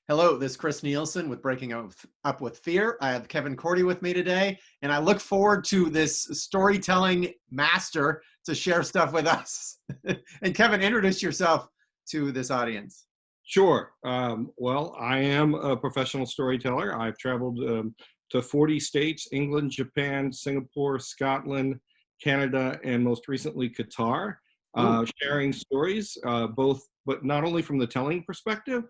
Hello, this is Chris Nielsen with Breaking Up with Fear. I have Kevin Cordi with me today, and I look forward to this storytelling master to share stuff with us. And Kevin, introduce yourself to this audience. Sure. Well, I am a professional storyteller. I've traveled to 40 states, England, Japan, Singapore, Scotland, Canada, and most recently Qatar, Ooh, sharing stories, but not only from the telling perspective,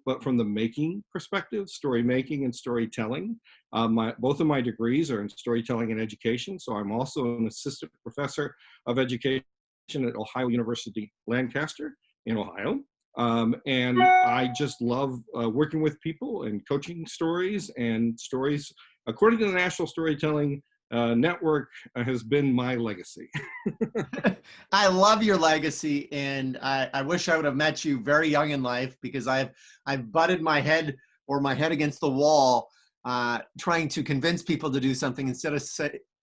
but from the making perspective, story making and storytelling. Both of my degrees are in storytelling and education, so I'm also an assistant professor of education at Ohio University Lancaster in Ohio. And I just love working with people and coaching stories, and stories, according to the National Storytelling Network, has been my legacy. I love your legacy, and I wish I would have met you very young in life because I've butted my head against the wall, trying to convince people to do something instead of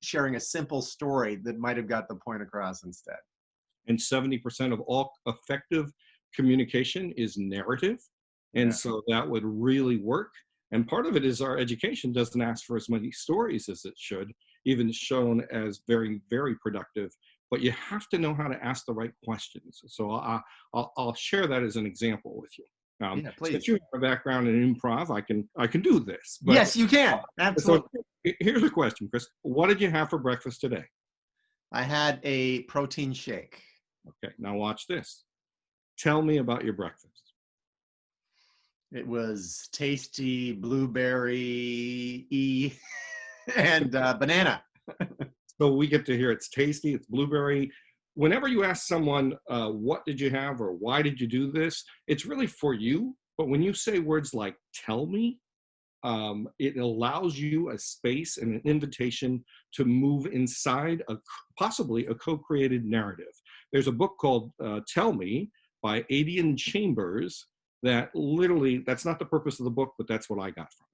sharing a simple story that might have got the point across instead. And 70% of all effective communication is narrative. And Yeah. so that would really work. And part of it is our education doesn't ask for as many stories as it should, even shown as very, very productive. But you have to know how to ask the right questions. So I'll share that as an example with you. Yeah, Since please. you have a background in improv, I can do this. But Yes, you can. so Absolutely. here's a question, Chris. What did you have for breakfast today? I had a protein shake. Okay, now watch this. Tell me about your breakfast. It was tasty, blueberry and banana. So we get to hear it's tasty, it's blueberry. Whenever you ask someone, what did you have or why did you do this, it's really for you. But when you say words like tell me, it allows you a space and an invitation to move inside possibly a co-created narrative. There's a book called Tell Me by Adian Chambers that literally, that's not the purpose of the book, but that's what I got from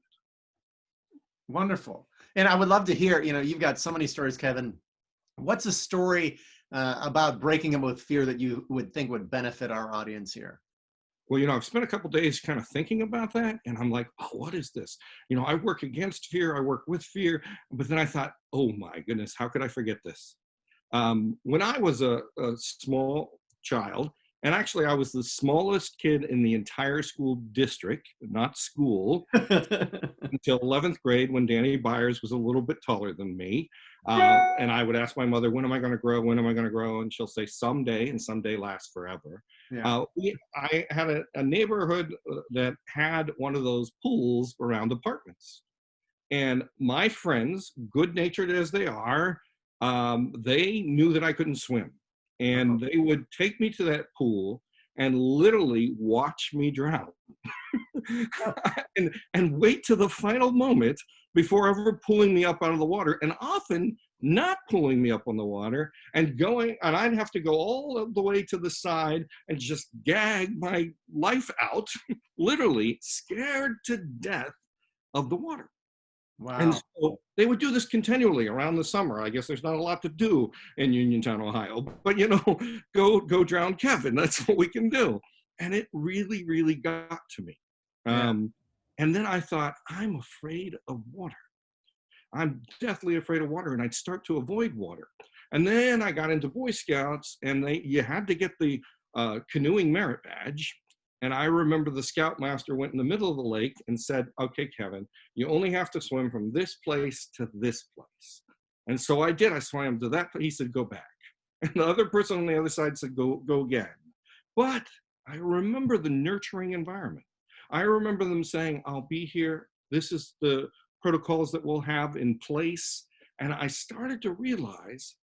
Wonderful. And I would love to hear, you've got so many stories, Kevin. What's a story about breaking up with fear that you would think would benefit our audience here? Well, I've spent a couple days kind of thinking about that, and I'm like, oh, what is this? I work against fear, I work with fear, but then I thought, oh my goodness, how could I forget this? When I was a small child, and actually I was the smallest kid in the entire school district, not school, until 11th grade when Danny Byers was a little bit taller than me. And I would ask my mother, when am I going to grow? When am I going to grow? And she'll say, someday, and someday lasts forever. Yeah. I had a neighborhood that had one of those pools around apartments. And my friends, good natured as they are, they knew that I couldn't swim. Uh-huh. And they would take me to that pool and literally watch me drown. and wait to the final moment before ever pulling me up out of the water, and often not pulling me up on the water and I'd have to go all the way to the side and just gag my life out, literally scared to death of the water. And Wow. so they would do this continually around the summer. I guess there's not a lot to do in Uniontown, Ohio, but go drown Kevin. That's what we can do. And it really, really got to me. Yeah. And then I thought, I'm afraid of water. I'm deathly afraid of water, and I'd start to avoid water. And then I got into Boy Scouts, and you had to get the canoeing merit badge. And I remember the scoutmaster went in the middle of the lake and said, okay, Kevin, you only have to swim from this place to this place. And so I did. I swam to that place. He said, go back. And the other person on the other side said, go again. But I remember the nurturing environment. I remember them saying, I'll be here. This is the protocols that we'll have in place. And I started to realize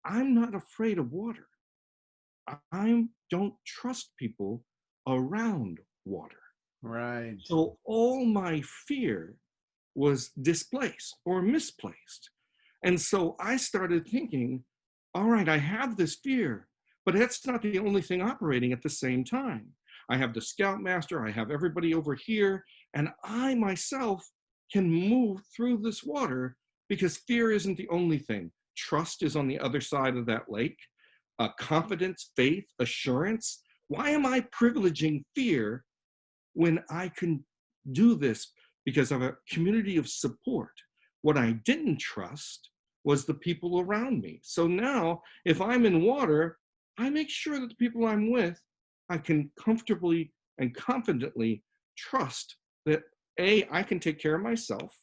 I'm not afraid of water. I don't trust people around water. Right. So all my fear was displaced or misplaced. And so I started thinking, all right, I have this fear, but that's not the only thing operating at the same time. I have the scoutmaster, I have everybody over here, and I myself can move through this water because fear isn't the only thing. Trust is on the other side of that lake. Confidence, faith, assurance. Why am I privileging fear when I can do this because of a community of support. What I didn't trust was the people around me. So now, if I'm in water, I make sure that the people I'm with, I can comfortably and confidently trust that A, I can take care of myself,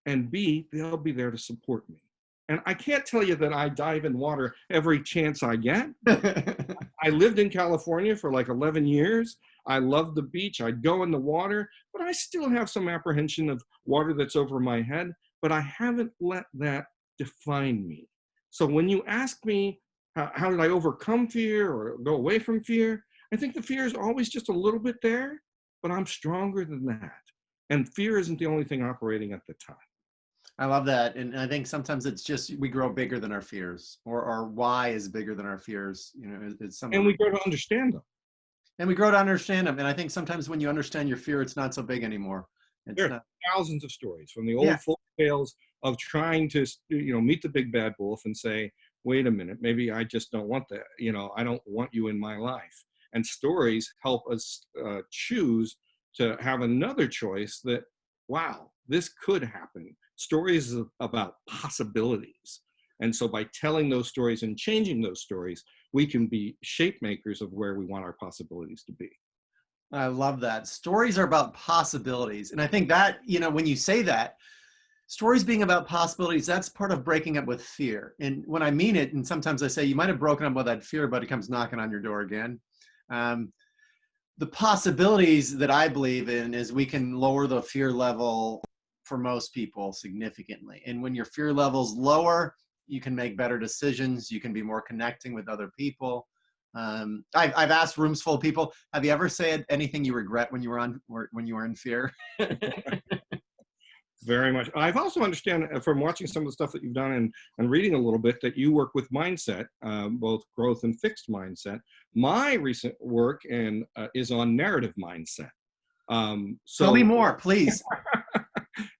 and B, they'll be there to support me. And I can't tell you that I dive in water every chance I get. I lived in California for like 11 years. I love the beach. I go in the water, but I still have some apprehension of water that's over my head, but I haven't let that define me. So when you ask me, how did I overcome fear or go away from fear? I think the fear is always just a little bit there, but I'm stronger than that. And fear isn't the only thing operating at the time. I love that. And I think sometimes it's just we grow bigger than our fears, or our why is bigger than our fears. You know, it's some of And the, we grow to understand them. and we grow to understand them. And I think sometimes when you understand your fear, it's not so big anymore. It's There not. are thousands of stories from the Yeah. old folk tales of trying to, meet the big bad wolf and say, wait a minute, maybe I just don't want that. I don't want you in my life. And stories help us choose to have another choice that, wow, this could happen. Stories about possibilities. And so by telling those stories and changing those stories, we can be shape makers of where we want our possibilities to be. I love that. Stories are about possibilities. And I think that, when you say that, stories being about possibilities, that's part of breaking up with fear. And when I mean it, and sometimes I say, you might have broken up with that fear, but it comes knocking on your door again. The possibilities that I believe in is we can lower the fear level for most people significantly. And when your fear level's lower, you can make better decisions. You can be more connecting with other people. I've asked rooms full of people, have you ever said anything you regret when you were in fear? Very much. I've also understand from watching some of the stuff that you've done and reading a little bit that you work with mindset, both growth and fixed mindset. My recent work is on narrative mindset. Tell me So more, please.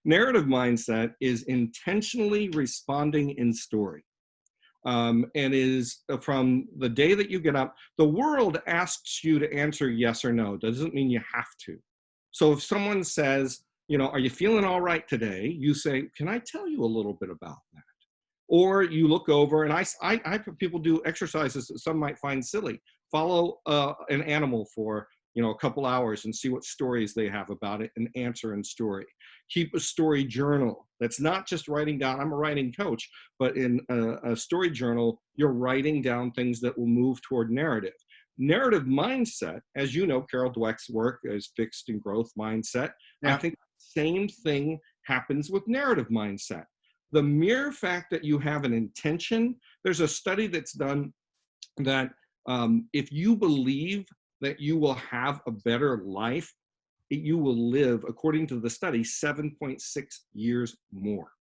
narrative mindset is intentionally responding in story. And is from the day that you get up, the world asks you to answer yes or no. Doesn't mean you have to. So if someone says, are you feeling all right today? You say, can I tell you a little bit about that? Or you look over, and I have people do exercises that some might find silly. Follow an animal for a couple hours and see what stories they have about it and answer in story. Keep a story journal. That's not just writing down. I'm a writing coach, but in a story journal, you're writing down things that will move toward narrative. Narrative mindset, as you know, Carol Dweck's work is fixed and growth mindset. Yeah. I think the same thing happens with narrative mindset. The mere fact that you have an intention, there's a study that's done that if you believe that you will have a better life, you will live, according to the study, 7.6 years more.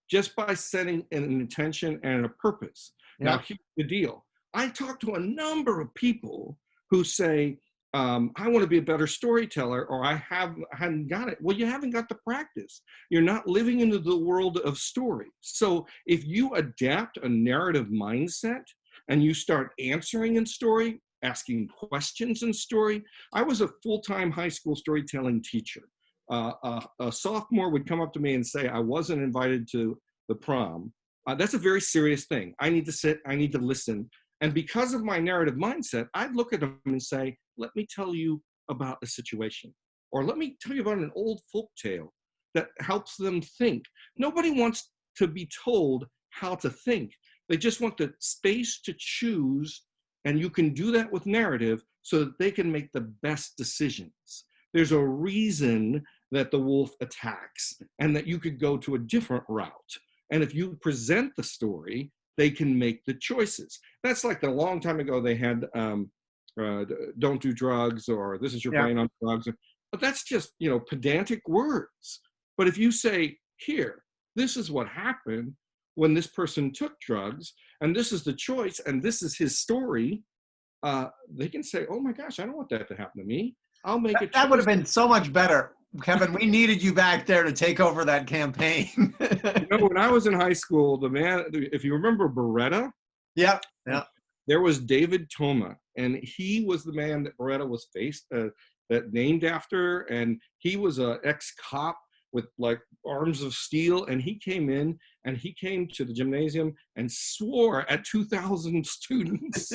Just by setting an intention and a purpose. Yeah. Now, here's the deal. I talk to a number of people who say, I want to be a better storyteller, or I hadn't got it. Well, you haven't got the practice. You're not living into the world of story. So if you adapt a narrative mindset and you start answering in story, asking questions in story. I was a full-time high school storytelling teacher. A sophomore would come up to me and say, I wasn't invited to the prom. That's a very serious thing. I need to sit, I need to listen. And because of my narrative mindset, I'd look at them and say, let me tell you about a situation. Or let me tell you about an old folk tale that helps them think. Nobody wants to be told how to think. They just want the space to choose, and you can do that with narrative so that they can make the best decisions. There's a reason that the wolf attacks and that you could go to a different route. And if you present the story, they can make the choices. That's like a long time ago they had don't do drugs, or this is your brain on drugs. But that's just, pedantic words. But if you say, here, this is what happened when this person took drugs, and this is the choice, and this is his story, they can say, oh my gosh, I don't want that to happen to me. I'll make a choice. That would have been so much better. Kevin, we needed you back there to take over that campaign. When I was in high school, the man, if you remember Beretta, yeah, there was David Toma, and he was the man that Beretta was that named after, and he was a ex-cop with like arms of steel, and he came in and he came to the gymnasium and swore at 2,000 students.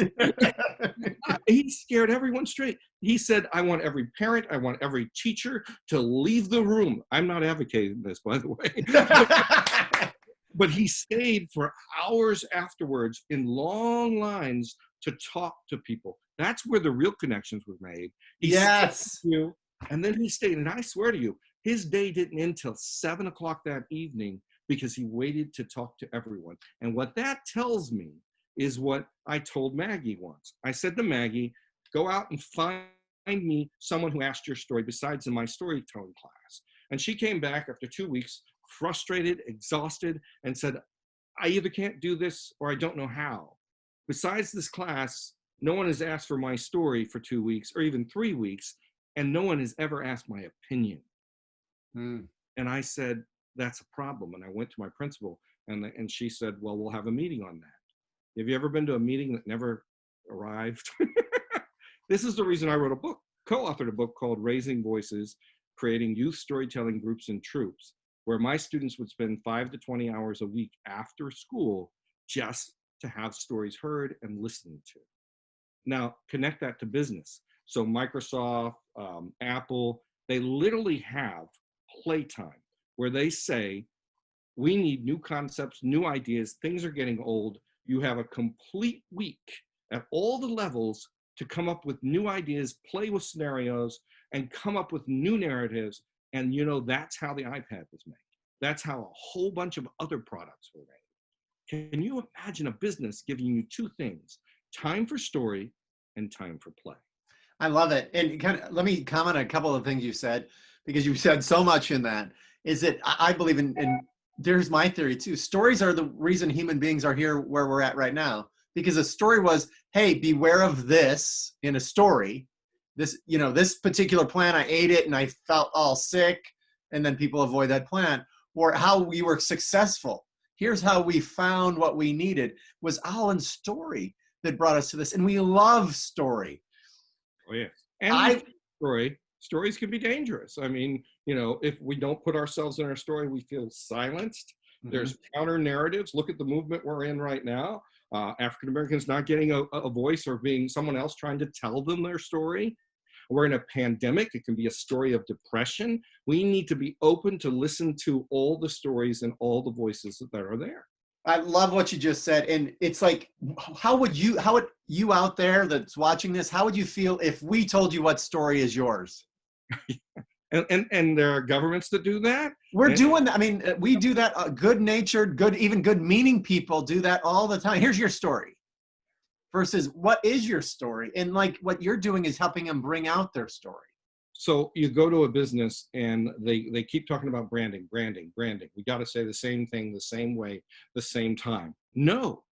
He scared everyone straight. He said, I want every parent, I want every teacher to leave the room. I'm not advocating this, by the way. But he stayed for hours afterwards in long lines to talk to people. That's where the real connections were made. He Yes. you, and then he stayed. And I swear to you, his day didn't end till 7 o'clock that evening because he waited to talk to everyone. And what that tells me is what I told Maggie once. I said to Maggie, go out and find me someone who asked your story besides in my storytelling class. And she came back after 2 weeks, frustrated, exhausted, and said, I either can't do this or I don't know how. Besides this class, no one has asked for my story for 2 weeks or even 3 weeks, and no one has ever asked my opinion. And I said, that's a problem. And I went to my principal, and she said, well, we'll have a meeting on that. Have you ever been to a meeting that never arrived? This is the reason I wrote a book, co-authored a book called Raising Voices, Creating Youth Storytelling Groups and Troops, where my students would spend 5 to 20 hours a week after school just to have stories heard and listened to. Now, connect that to business. So Microsoft, Apple, they literally have playtime where they say, we need new concepts, new ideas, things are getting old. You have a complete week at all the levels to come up with new ideas, play with scenarios, and come up with new narratives. And you know, that's how the iPad was made. That's how a whole bunch of other products were made. Can you imagine a business giving you two things, time for story and time for play? I love it. And let me comment on a couple of things you said, because you said so much in that. Is that I believe in, there's my theory too. Stories are the reason human beings are here where we're at right now. Because a story was, hey, beware of this in a story. This, you know, this particular plant, I ate it and I felt all sick, and then people avoid that plant. Or how we were successful. Here's how we found what we needed, was all in story that brought us to this. And we love story. Oh, yes. And stories can be dangerous. I mean, you know, if we don't put ourselves in our story, we feel silenced. There's counter narratives. Look at the movement we're in right now. African Americans not getting a voice, or being someone else trying to tell them their story. We're in a pandemic. It can be a story of depression. We need to be open to listen to all the stories and all the voices that are there. I love what you just said. And it's like, how would you out there that's watching this, how would you feel if we told you what story is yours? And there are governments that do that. We're doing that. I mean, we do that. Good-natured, even good-meaning people do that all the time. Here's your story. Versus what is your story? And like what you're doing is helping them bring out their story. So you go to a business and they keep talking about branding. We got to say the same thing, the same way, the same time. No,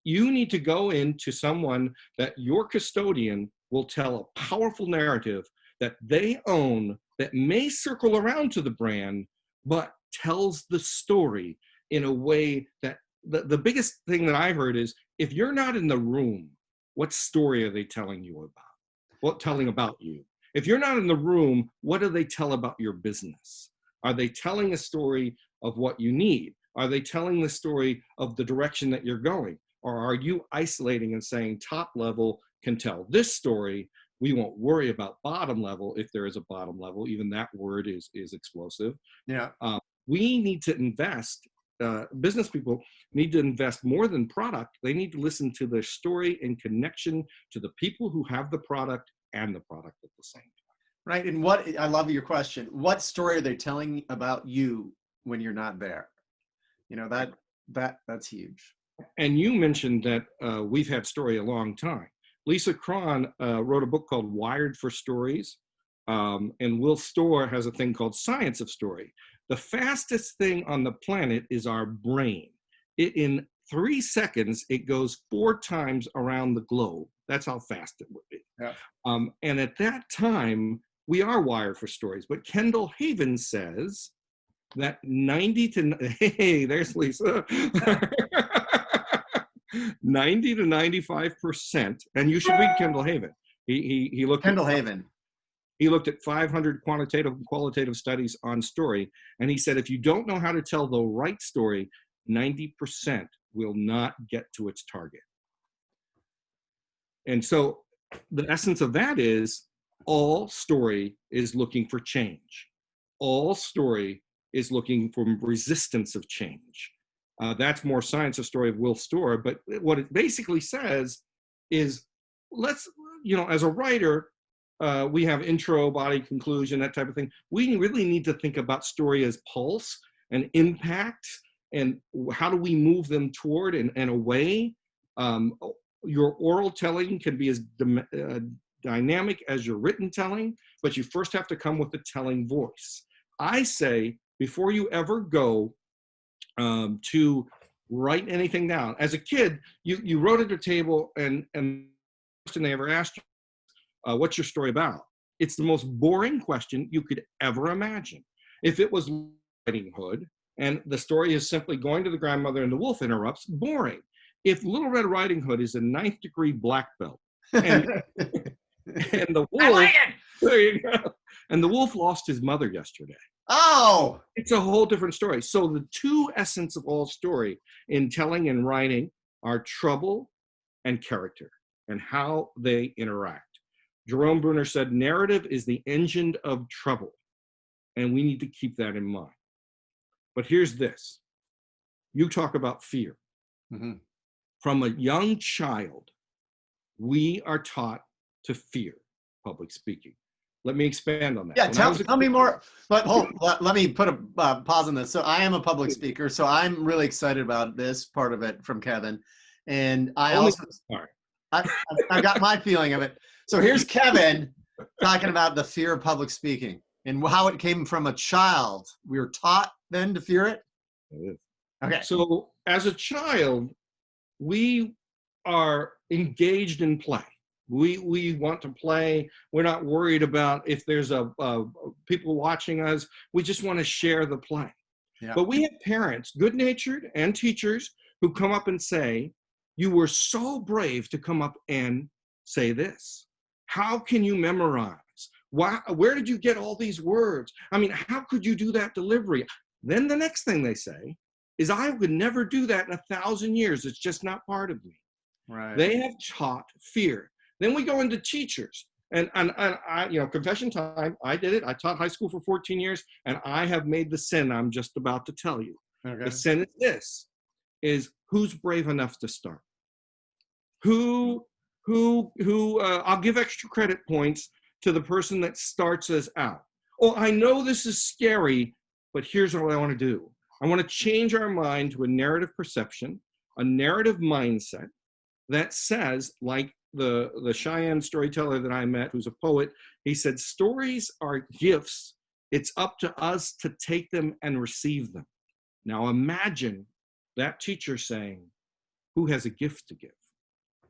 you need to go into someone that your custodian will tell a powerful narrative that they own, that may circle around to the brand, but tells the story in a way that the biggest thing that I heard is, if you're not in the room, what story are they telling you about? What telling about you? If you're not in the room, what do they tell about your business? Are they telling a story of what you need? Are they telling the story of the direction that you're going? Or are you isolating and saying top level can tell this story? We won't worry about bottom level, if there is a bottom level. Even that word is explosive. Yeah. We need to invest. Business people need to invest more than product. They need to listen to their story in connection to the people who have the product and the product at the same time. Right. And I love your question. What story are they telling about you when you're not there? You know, that's huge. And you mentioned that we've had story a long time. Lisa Cron wrote a book called Wired for Stories. And Will Storr has a thing called Science of Story. The fastest thing on the planet is our brain. In 3 seconds, it goes 4 times around the globe. That's how fast it would be. Yeah. And at that time, we are wired for stories. But Kendall Haven says that hey, there's Lisa. 90 to 95%, and you should read Kendall Haven. He looked Kendall Haven. He looked at 500 quantitative and qualitative studies on story, and he said if you don't know how to tell the right story, 90% will not get to its target. And so the essence of that is all story is looking for change. All story is looking for resistance of change. That's more Science of Story of Will Storr, but what it basically says is, let's, as a writer, we have intro, body, conclusion, that type of thing. We really need to think about story as pulse and impact, and how do we move them toward and away. Your oral telling can be as dynamic as your written telling, but you first have to come with the telling voice. I say, before you ever go to write anything down, as a kid, you wrote at a table, and the question they ever asked you, what's your story about? It's the most boring question you could ever imagine. If it was Riding Hood and the story is simply going to the grandmother and the wolf interrupts, boring. If Little Red Riding Hood is a 9th degree black belt, and the wolf, I like it. There you go. And the wolf lost his mother yesterday. Oh, it's a whole different story. So the two essence of all story in telling and writing are trouble and character, and how they interact. Jerome Bruner said, narrative is the engine of trouble, and we need to keep that in mind. But here's this. You talk about fear. Mm-hmm. From a young child, we are taught to fear public speaking. Let me expand on that. Yeah, tell me more. But let me put a pause on this. So I am a public speaker, so I'm really excited about this part of it from Kevin. And I've got my feeling of it. So here's Kevin talking about the fear of public speaking and how it came from a child. We were taught then to fear it? It is. Okay. So as a child, we are engaged in play. We want to play. We're not worried about if there's people watching us. We just want to share the play. Yeah. But we have parents, good-natured and teachers, who come up and say, you were so brave to come up and say this. How can you memorize? Where did you get all these words? I mean, how could you do that delivery? Then the next thing they say is, I would never do that in 1,000 years. It's just not part of me. Right. They have taught fear. Then we go into teachers. And I, confession time, I did it. I taught high school for 14 years, and I have made the sin I'm just about to tell you. Okay. The sin is this, is who's brave enough to start? Who I'll give extra credit points to the person that starts us out. Oh, I know this is scary, but here's what I want to do. I want to change our mind to a narrative perception, a narrative mindset that says, like the Cheyenne storyteller that I met, who's a poet, he said, stories are gifts. It's up to us to take them and receive them. Now imagine that teacher saying, who has a gift to give?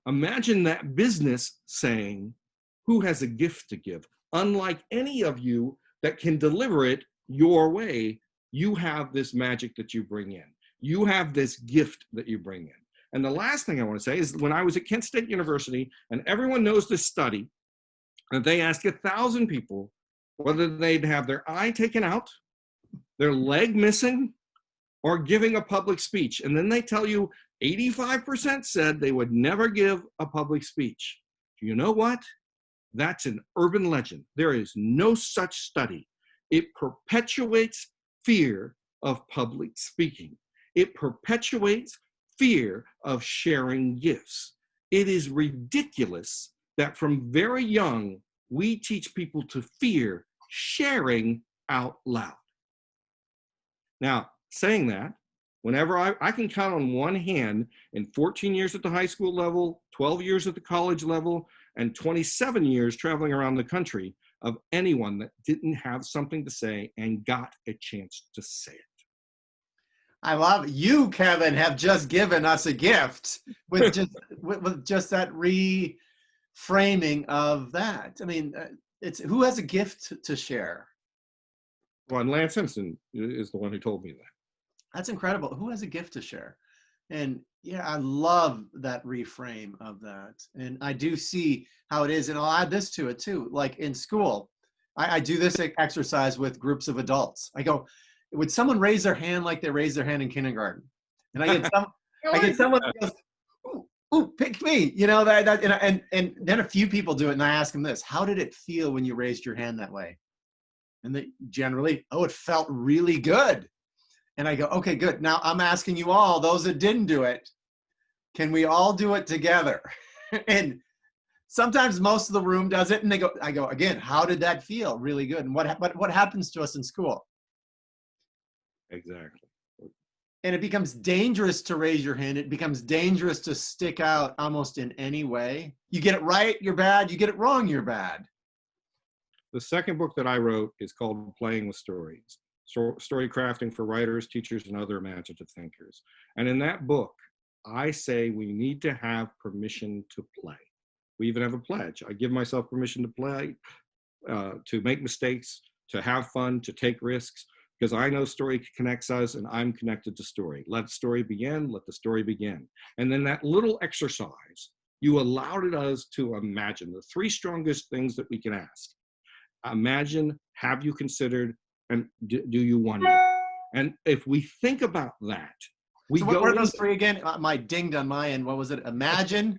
Imagine that business saying, who has a gift to give? Unlike any of you that can deliver it your way, you have this magic that you bring in. You have this gift that you bring in. And the last thing I want to say is, when I was at Kent State University, and everyone knows this study, that they asked 1,000 people whether they'd have their eye taken out, their leg missing, or giving a public speech. And then they tell you 85% said they would never give a public speech. You know what? That's an urban legend. There is no such study. It perpetuates fear of public speaking. It perpetuates fear of sharing gifts. It is ridiculous that from very young, we teach people to fear sharing out loud. Now, saying that, whenever I can count on one hand, in 14 years at the high school level, 12 years at the college level, and 27 years traveling around the country, of anyone that didn't have something to say and got a chance to say it. I love you, Kevin, have just given us a gift with just that reframing of that. I mean, it's who has a gift to share? Well, and Lance Simpson is the one who told me that. That's incredible. Who has a gift to share? And yeah, I love that reframe of that. And I do see how it is. And I'll add this to it too. Like in school, I do this exercise with groups of adults. I go, would someone raise their hand like they raised their hand in kindergarten? And I get someone that goes, ooh, ooh, pick me, you know, and then a few people do it, and I ask them this: how did it feel when you raised your hand that way? And they generally, oh, it felt really good. And I go, okay, good. Now I'm asking you all, those that didn't do it, can we all do it together? And sometimes most of the room does it, and I go again, how did that feel? Really good. And what happens to us in school? Exactly. And it becomes dangerous to raise your hand. It becomes dangerous to stick out almost in any way. You get it right, you're bad. You get it wrong, you're bad. The second book that I wrote is called Playing with Stories, Story Crafting for Writers, Teachers, and Other Imaginative Thinkers. And in that book, I say we need to have permission to play. We even have a pledge. I give myself permission to play, to make mistakes, to have fun, to take risks, because I know story connects us and I'm connected to story. Let story begin, let the story begin. And then that little exercise, you allowed us to imagine the three strongest things that we can ask. Imagine, have you considered, and do you wonder? And if we think about that, we So go what were those three again? My dinged on my end. What was it? Imagine.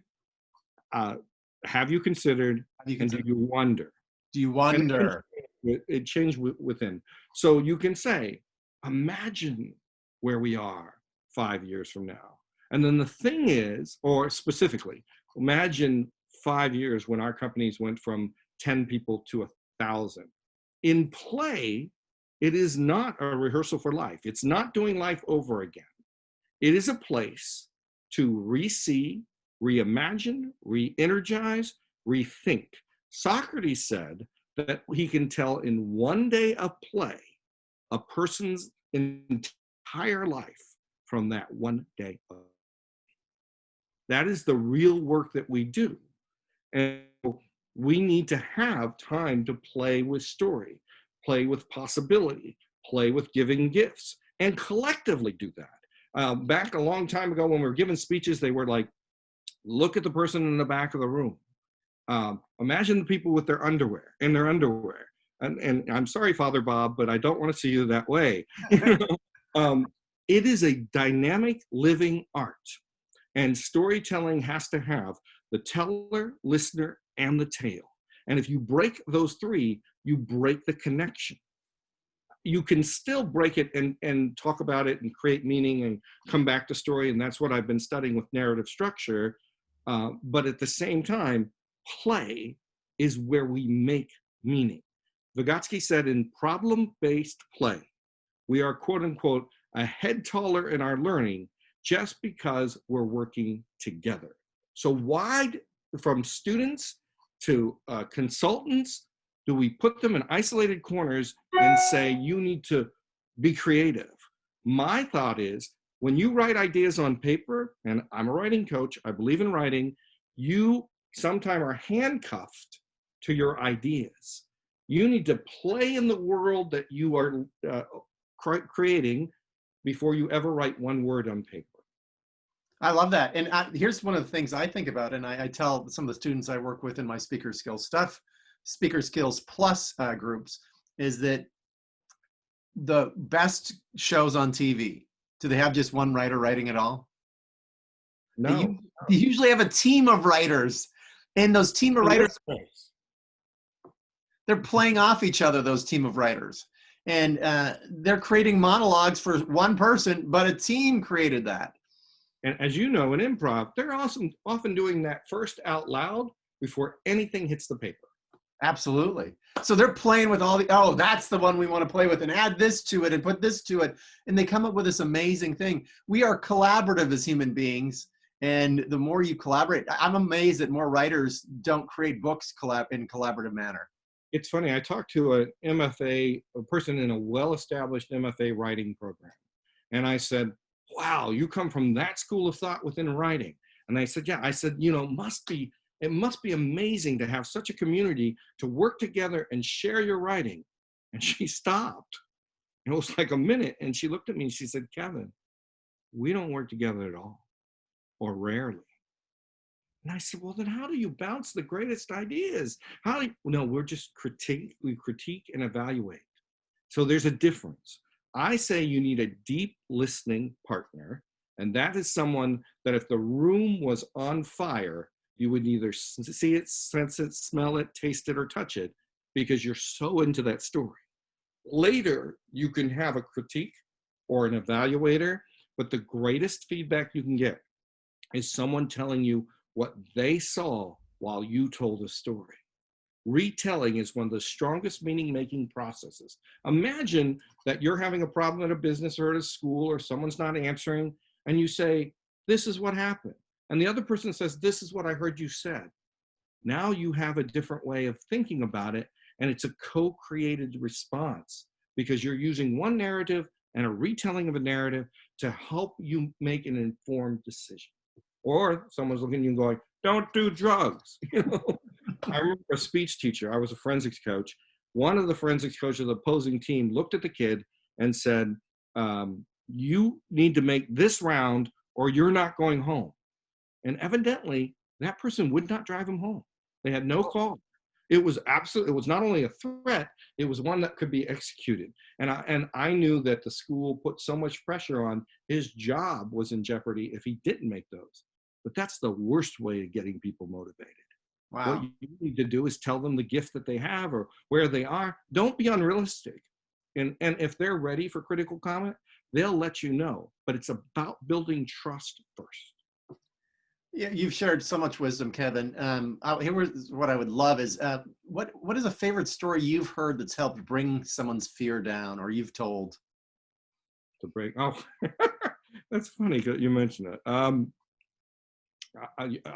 Have you considered, and do you wonder? Do you And wonder? it changed within. So you can say, imagine where we are 5 years from now. And then the thing is, or specifically, imagine 5 years when our companies went from 10 people to 1,000. In play, it is not a rehearsal for life. It's not doing life over again. It is a place to re-see, reimagine, re-energize, rethink. Socrates said that he can tell in one day of play a person's entire life from that one day of. That is the real work that we do. And we need to have time to play with story, play with possibility, play with giving gifts, and collectively do that. Back a long time ago when we were giving speeches, they were like, look at the person in the back of the room. Imagine the people with their underwear, in their underwear. And I'm sorry, Father Bob, but I don't want to see you that way. It is a dynamic living art. And storytelling has to have the teller, listener, and the tale. And if you break those three, you break the connection. You can still break it and talk about it and create meaning and come back to story. And that's what I've been studying with narrative structure. But at the same time, play is where we make meaning. Vygotsky said in problem-based play, we are quote unquote a head taller in our learning just because we're working together. So why, from students to consultants, do we put them in isolated corners and say, you need to be creative? My thought is, when you write ideas on paper, and I'm a writing coach, I believe in writing, you sometimes are handcuffed to your ideas. You need to play in the world that you are creating before you ever write one word on paper. I love that. And here's one of the things I think about, and I tell some of the students I work with in my speaker skills stuff, speaker skills plus groups, is that the best shows on TV, do they have just one writer writing it all? No. They usually have a team of writers, and those team of writers, they're playing off each other, those team of writers. And they're creating monologues for one person, but a team created that. And as you know, in improv, they're often doing that first out loud before anything hits the paper. Absolutely. So they're playing with all the, oh, that's the one we want to play with, and add this to it and put this to it. And they come up with this amazing thing. We are collaborative as human beings. And the more you collaborate, I'm amazed that more writers don't create books in collaborative manner. It's funny, I talked to an MFA, a person in a well-established MFA writing program. And I said, wow, you come from that school of thought within writing. And they said, yeah. I said, you know, it must be amazing to have such a community to work together and share your writing. And she stopped. It was like a minute. And she looked at me and she said, Kevin, we don't work together at all, or rarely. And I said, well, then how do you bounce the greatest ideas? How do you, no, we critique and evaluate. So there's a difference. I say you need a deep listening partner, and that is someone that if the room was on fire, you would neither see it, sense it, smell it, taste it, or touch it because you're so into that story. Later, you can have a critique or an evaluator, but the greatest feedback you can get is someone telling you what they saw while you told a story. Retelling is one of the strongest meaning-making processes. Imagine that you're having a problem at a business or at a school or someone's not answering and you say, this is what happened. And the other person says, this is what I heard you said. Now you have a different way of thinking about it, and it's a co-created response because you're using one narrative and a retelling of a narrative to help you make an informed decision. Or someone's looking at you and going, don't do drugs. You know? I remember a speech teacher, I was a forensics coach. One of the forensics coaches of the opposing team looked at the kid and said, you need to make this round or you're not going home. And evidently, that person would not drive him home. They had no call. It was not only a threat, it was one that could be executed. And I knew that the school put so much pressure on, his job was in jeopardy if he didn't make those. But that's the worst way of getting people motivated. Wow. What you need to do is tell them the gift that they have or where they are. Don't be unrealistic. And if they're ready for critical comment, they'll let you know. But it's about building trust first. Yeah, you've shared so much wisdom, Kevin. Here's what I would love is, what is a favorite story you've heard that's helped bring someone's fear down or you've told? To break, oh, that's funny that you mentioned it.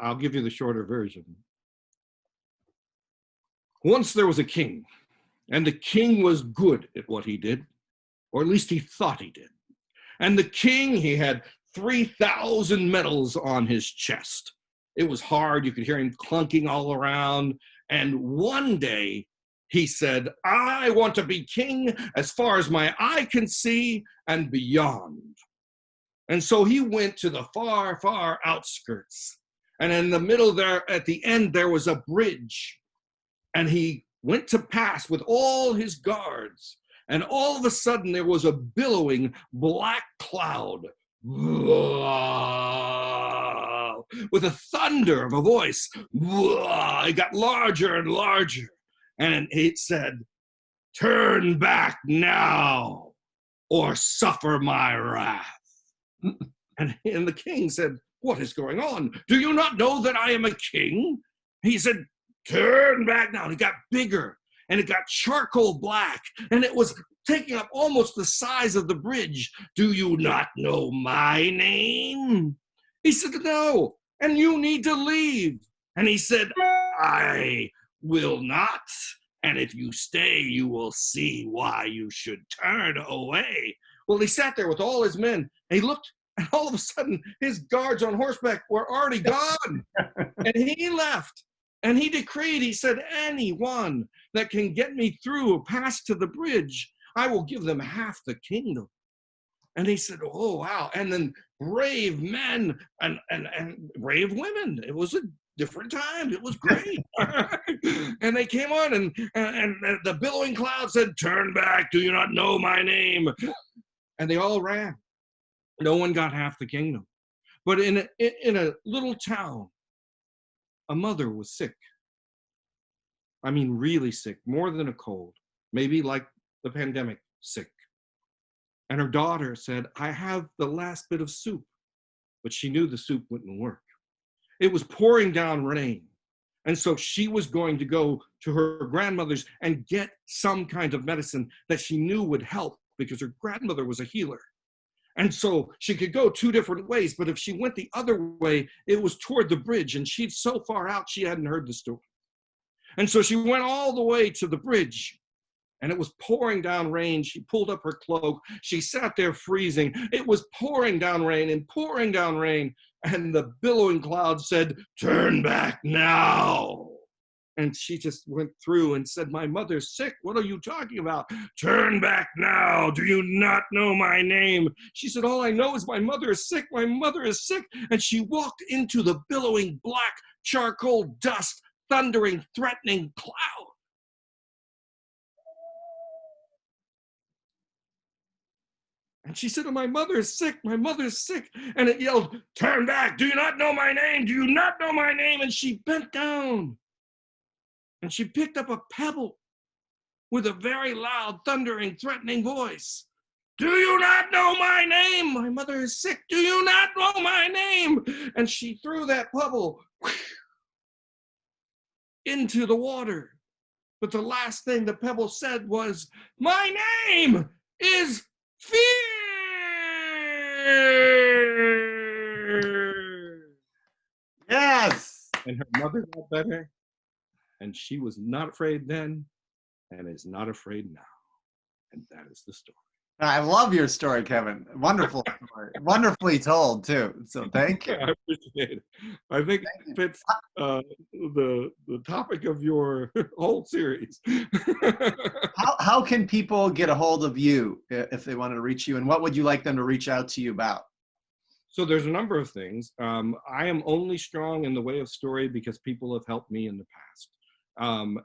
I'll give you the shorter version. Once there was a king, and the king was good at what he did, or at least he thought he did. And the king, he had 3,000 medals on his chest. It was hard. You could hear him clunking all around. And one day he said, I want to be king as far as my eye can see and beyond. And so he went to the far, far outskirts. And in the middle there, at the end, there was a bridge. And he went to pass with all his guards. And all of a sudden, there was a billowing black cloud with a thunder of a voice. It got larger and larger. And it said, turn back now or suffer my wrath. And the king said, what is going on? Do you not know that I am a king? He said, turn back now. And it got bigger and it got charcoal black and it was taking up almost the size of the bridge. Do you not know my name? He said, no, and you need to leave. And he said, I will not. And if you stay, you will see why you should turn away. Well, he sat there with all his men and he looked, and all of a sudden his guards on horseback were already gone. And he left. And he decreed, he said, anyone that can get me through or pass to the bridge, I will give them half the kingdom. And he said, oh, wow. And then brave men and brave women. It was a different time. It was great. And they came on and the billowing cloud said, turn back. Do you not know my name? And they all ran. No one got half the kingdom. But in a little town, a mother was sick. I mean, really sick, more than a cold, maybe like the pandemic sick. And her daughter said, I have the last bit of soup, but she knew the soup wouldn't work. It was pouring down rain. And so she was going to go to her grandmother's and get some kind of medicine that she knew would help because her grandmother was a healer. And so she could go two different ways, but if she went the other way, it was toward the bridge, and she'd so far out, she hadn't heard the story. And so she went all the way to the bridge, and it was pouring down rain. She pulled up her cloak. She sat there freezing. It was pouring down rain and pouring down rain, and the billowing cloud said, turn back now. And she just went through and said, "My mother's sick. What are you talking about? Turn back now. Do you not know my name?" She said, "All I know is my mother is sick. My mother is sick." And she walked into the billowing black charcoal dust, thundering, threatening cloud. And she said, "Oh, my mother is sick. My mother is sick." And it yelled, "Turn back. Do you not know my name? Do you not know my name?" And she bent down and she picked up a pebble with a very loud, thundering, threatening voice. "Do you not know my name? My mother is sick. Do you not know my name?" And she threw that pebble into the water. But the last thing the pebble said was, "My name is Fear." Yes. And her mother got better, and she was not afraid then and is not afraid now. And that is the story. I love your story, Kevin. Wonderful story. Wonderfully told, too. So thank you. I appreciate it. I think it fits the topic of your whole series. How can people get a hold of you if they wanted to reach you? And what would you like them to reach out to you about? So there's a number of things. I am only strong in the way of story because people have helped me in the past.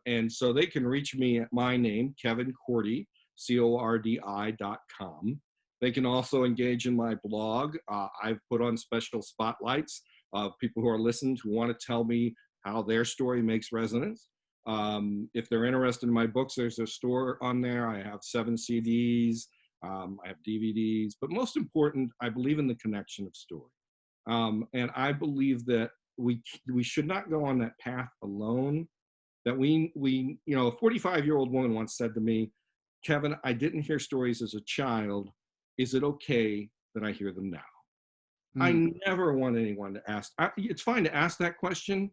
And so they can reach me at my name, Kevin Cordi, CORDI.com. They can also engage in my blog. I've put on special spotlights of people who are listened who want to tell me how their story makes resonance. If they're interested in my books, there's a store on there. I have 7 CDs. I have DVDs, but most important, I believe in the connection of story. And I believe that we should not go on that path alone. That we a 45-year-old woman once said to me, "Kevin, I didn't hear stories as a child. Is it okay that I hear them now?" I never want anyone to ask. It's fine to ask that question,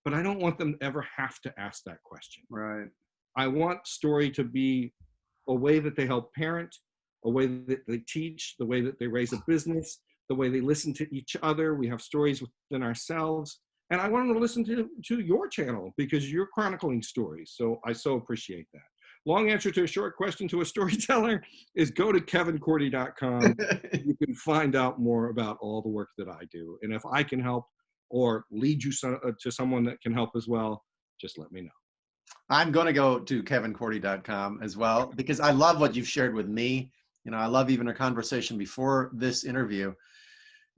but I don't want them to ever have to ask that question. Right. I want story to be a way that they help parent, a way that they teach, the way that they raise a business, the way they listen to each other. We have stories within ourselves. And I want them to listen to your channel because you're chronicling stories. So I so appreciate that. Long answer to a short question to a storyteller is go to kevincordi.com. You can find out more about all the work that I do. And if I can help or lead you to someone that can help as well, just let me know. I'm going to go to kevincordi.com as well because I love what you've shared with me. You know, I love even our conversation before this interview.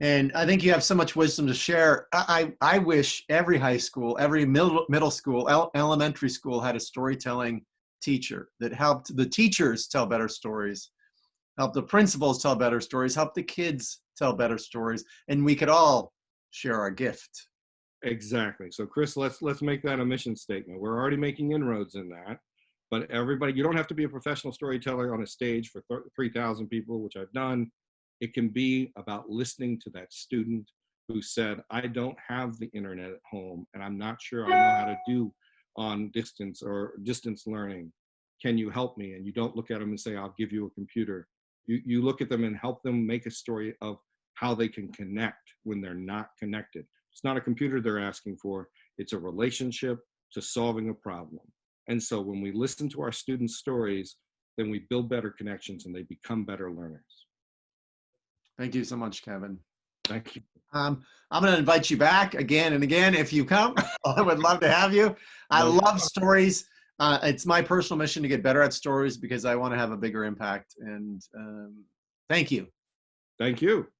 And I think you have so much wisdom to share. I wish every high school, every middle school, elementary school had a storytelling teacher that helped the teachers tell better stories, helped the principals tell better stories, helped the kids tell better stories, and we could all share our gift. Exactly. So Chris, let's make that a mission statement. We're already making inroads in that, but everybody, you don't have to be a professional storyteller on a stage for 3,000 people, which I've done. It can be about listening to that student who said, "I don't have the internet at home and I'm not sure I know how to do on distance or distance learning. Can you help me?" And you don't look at them and say, "I'll give you a computer." You look at them and help them make a story of how they can connect when they're not connected. It's not a computer they're asking for. It's a relationship to solving a problem. And so when we listen to our students' stories, then we build better connections and they become better learners. Thank you so much, Kevin. Thank you. I'm going to invite you back again and again if you come. I would love to have you. I love stories. It's my personal mission to get better at stories because I want to have a bigger impact. And thank you. Thank you.